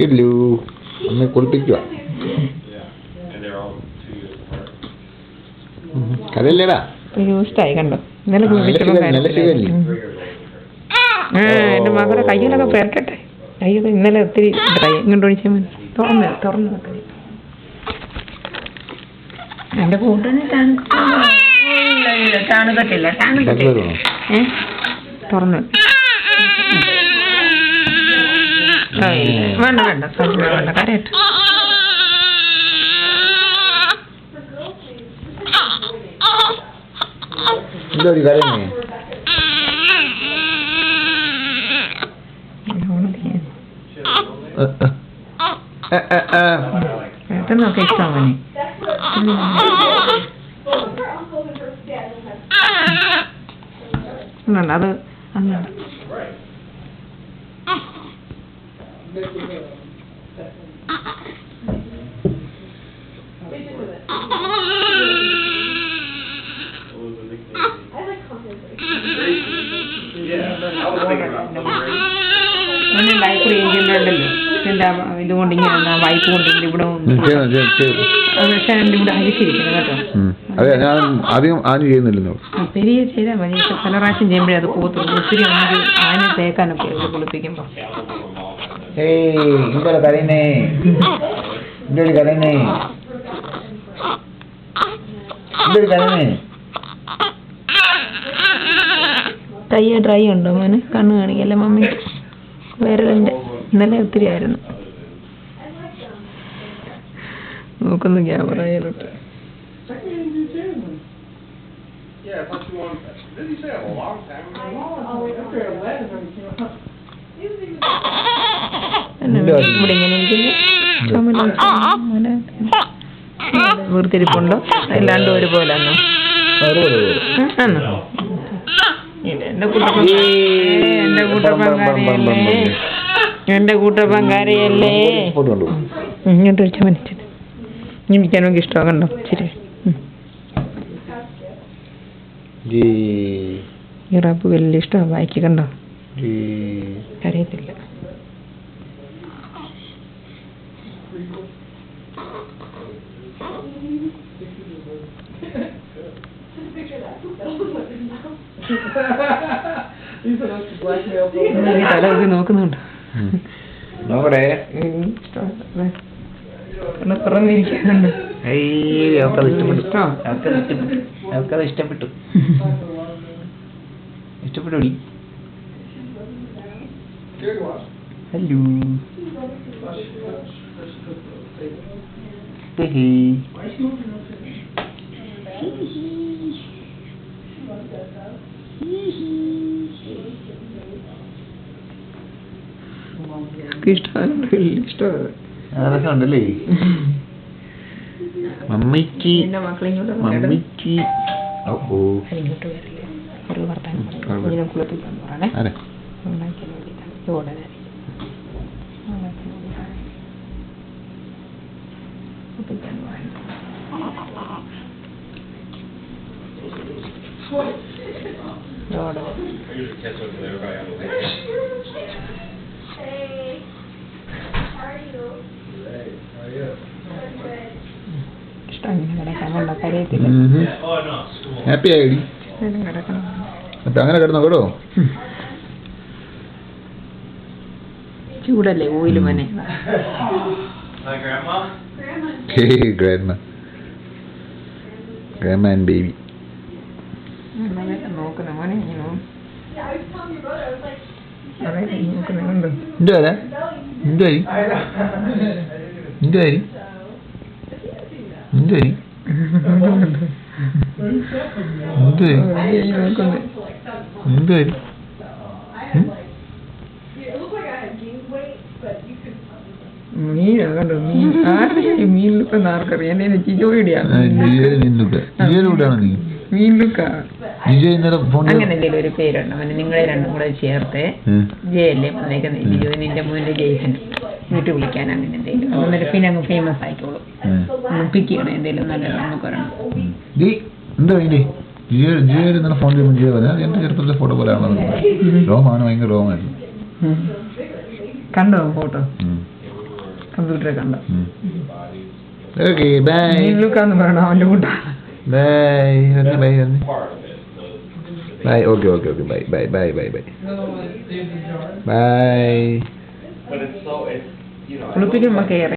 ഇല്ലു അമ്മ കുളിപ്പിക്കുക. കഥയല്ലേടാ ഇഷ്ടമായി കണ്ടോ ഇന്നലെ എൻ്റെ മകളുടെ കയ്യിലൊക്കെ പെരട്ടെ. കയ്യൊക്കെ ഇന്നലെ ഒത്തിരി ഡ്രൈ ഇങ്ങോട്ട് ഒഴിച്ചാൽ മതി. തുറന്ന് വെക്കണേ. എൻ്റെ കൂട്ടിന് ടാണുകട്ടില്ല തുറന്ന് വേണ്ട വേണ്ട വേണ്ട കരയിട്ട്. ഏട്ടനൊക്കെ ഇഷ്ടമാവനെ അത് അങ്ങനെ ഡൈപ്പറിണ്ടല്ലോ എൻ്റെ ഇതുകൊണ്ട് ഇങ്ങനെ വൈപ്പ് കൊണ്ടിട്ട് ഇവിടെ പക്ഷേ എൻ്റെ ഇവിടെ അരിച്ചിരിക്കുന്നത് കേട്ടോ. ആദ്യം ആദ്യം ചെയ്യുന്നില്ലല്ലോ. പെരിയ ചെയ്താൽ മതി. പല പ്രാവശ്യം ചെയ്യുമ്പോഴേ അത് പോത്തുള്ളൂ. ഒത്തിരി നമുക്ക് ആന തേക്കാനൊക്കെ കുളിപ്പിക്കുമ്പോൾ. കയ്യ ഡ്രൈ ഉണ്ടോ മോനെ? കണ്ണ് കാണിക്കല്ലേ മമ്മി. വിരലുണ്ട്. ഇന്നലെ ഒത്തിരി ആയിരുന്നു. നോക്കുന്നു ക്യാമറയിലോട്ട്. ഇവിടെ ഇങ്ങനെ ഇരിക്കുന്നു. വീർത്തിരിപ്പുണ്ടോ? എല്ലാണ്ടും ഒരുപോലെ എന്റെ കൂട്ടപ്പങ്കാരയല്ലേ. ഇങ്ങോട്ട് വിളിച്ചാൽ മനസ്സിൽ എനിക്കാനൊക്കെ ഇഷ്ടമാണ് കണ്ടോ. ശരി ഈ റാപ്പ് വലിയ ഇഷ്ടമാണ്. വായിക്ക് കണ്ടോ. അറിയത്തില്ല. തല നോക്കുന്നുണ്ടോ? തുറന്നിരിക്കുന്നുണ്ട്. ഇഷ്ടപ്പെട്ടു ഇഷ്ടപ്പെട്ടു. ഹലോ ഇഷ്ടമല്ലേ മമ്മിക്ക് മമ്മിക്ക്. ഇങ്ങോട്ട് വരില്ലേ ഒരു വർത്താനം പറഞ്ഞു കുളിപ്പിക്കാൻ പറയണേ. ഉടനെ കുളിപ്പിക്കാൻ പറയുന്നു. ഹാപ്പി ആയി അങ്ങനെ കിടന്നോ കേട്ടോ. ചൂടല്ലേ ഓയില് മനെ. Grandma and baby. നോക്കുന്ന മോനെ മീൻ കണ്ടോ. മീൻ ലുക്കെന്ന് ആർക്കറിയാം. എന്റെ ജിജോയുടെയാണ് മീൻ ലുക്കാ. അങ്ങനെ എന്തെങ്കിലും ഒരു പേരുണ്ടോ അവന്? നിങ്ങളെ രണ്ടും കൂടെ ചേർത്ത് ജയല്ലേ വന്നേക്കുന്നത്. ജിജോ നിന്റെ മോന്റെ ജയിച്ചിട്ട് വീട്ടിൽ വിളിക്കാൻ അങ്ങനെ എന്തെങ്കിലും. അതൊന്നൊരു പിന്നെ അങ്ങ് ഫേമസ് ആയിക്കോളൂ. പിക്ക് ചെയ്യണം എന്തെങ്കിലും നല്ലത് നമുക്ക് പറയണം. ഫോൺ ചെയ്യുമ്പോൾ എന്റെ ചെറുപ്പത്തിലെ ഫോട്ടോ പോലെ ആണോ? രോമാണ് ഭയങ്കര രോമായിരുന്നു. കണ്ടോ ഫോട്ടോ കമ്പ്യൂട്ടറെ കണ്ടോ ഓക്കെ ബൈ ലുക്കാന്ന് പറയണോ അവന്റെ കൂട്ടാണ് bye bye bye okay okay okay bye bye bye bye bye bye കുളിപ്പിക്കുമ്പോ കയറി